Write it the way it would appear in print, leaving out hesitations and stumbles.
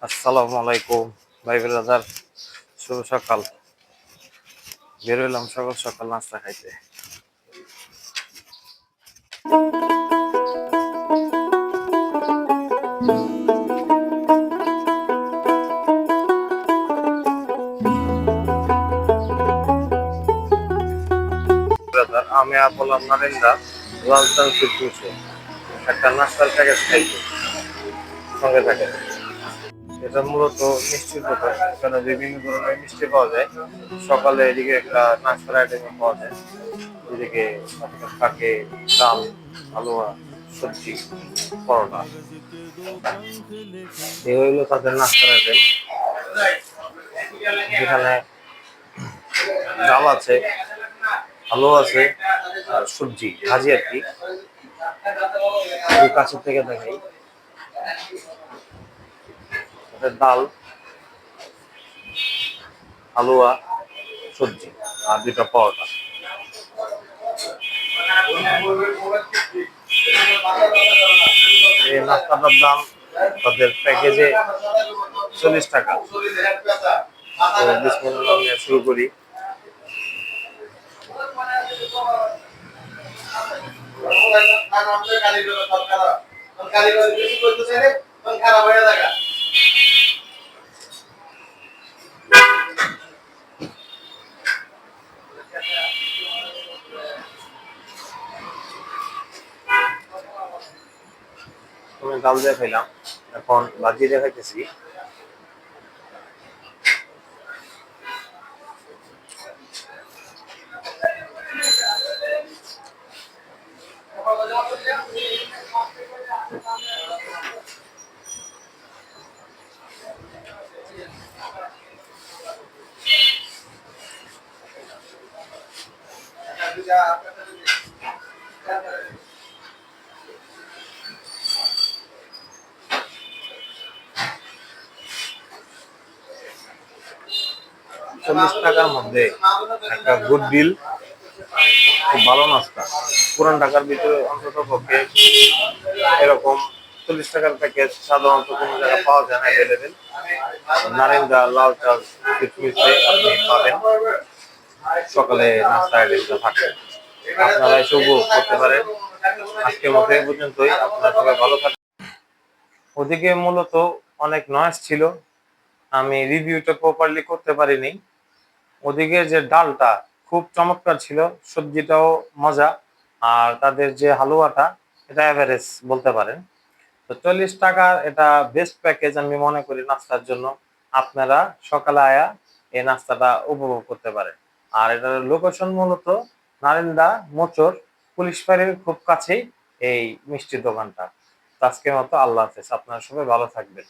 আসসালামু আলাইকুম ভাই ব্রাদার, শুভ সকাল। বের হইলাম সকাল সকাল নাস্তা খাইতে। ব্রাদার, আমি বললাম নারিন্দা লালচান সিদ্ধুছে একটা নাস্তার প্যাকেট খাইতে সঙ্গে থাকে। এটা মূলত মিষ্টির দোকান, এখানে বিভিন্ন ধরনের মিষ্টি পাওয়া যায়। সকালে এদিকে একটা নাস্তার আইটেম পাওয়া যায়, এদিকে থাকে ডাল, হালুয়া, সবজি, পরোটা। এই হইলো তাদের নাস্তার আইটেম, যেখানে ডাল আছে, আলু আছে, আর সবজি ভাজি আর কি। কাছের থেকে দেখাই, ডাল, হালুয়া, সবজি আর দুটা পরোটা। এই নাস্তাটার দাম তাদের প্যাকেজে 40 টাকা। বিসমিল্লাহ নিয়ে শুরু করি। আমি ডাল দিয়ে খাইলাম, এখন ভাজি দিয়ে খাইতেছি। ৳40 মধ্যে একটা গুড ডিল, খুব ভালো নাস্তা। পুরান ঢাকার ভিতরে অন্তত পক্ষে এরকম 40 টাকার প্যাকেজ সাধারণত কোনো জায়গায় পাওয়া যায় না অ্যাভেলেবেল। নারিন্দা লাল চাল কিশমিশে আপনি পাবেন সকালে নাস্তা আইটেমটা থাকে। আপনারা এসে উপভোগ করতে পারেন। আজকের মতো এই পর্যন্তই। আপনারা সবাই ভালো থাকবেন। ওদিকে মূলত অনেক নয়েজ ছিল, আমি রিভিউটা প্রপারলি করতে পারিনি। ওদিকে যে ডালটা খুব চমৎকার ছিল, সবজিটাও মজা, আর তাদের যে হালুয়াটা এটা এভারেজ বলতে পারেন। তো 40 টাকার এটা বেস্ট প্যাকেজ আমি মনে করি নাস্তার জন্য। আপনারা সকালে আয়া এই নাস্তাটা উপভোগ করতে পারেন। আর এটার লোকেশন মূলত নারিন্দা মোচর পুলিশ ফাঁড়ির খুব কাছেই এই মিষ্টির দোকানটা। তো আজকের মতো আল্লাহ হাফেজ, আপনারা সবাই ভালো থাকবেন।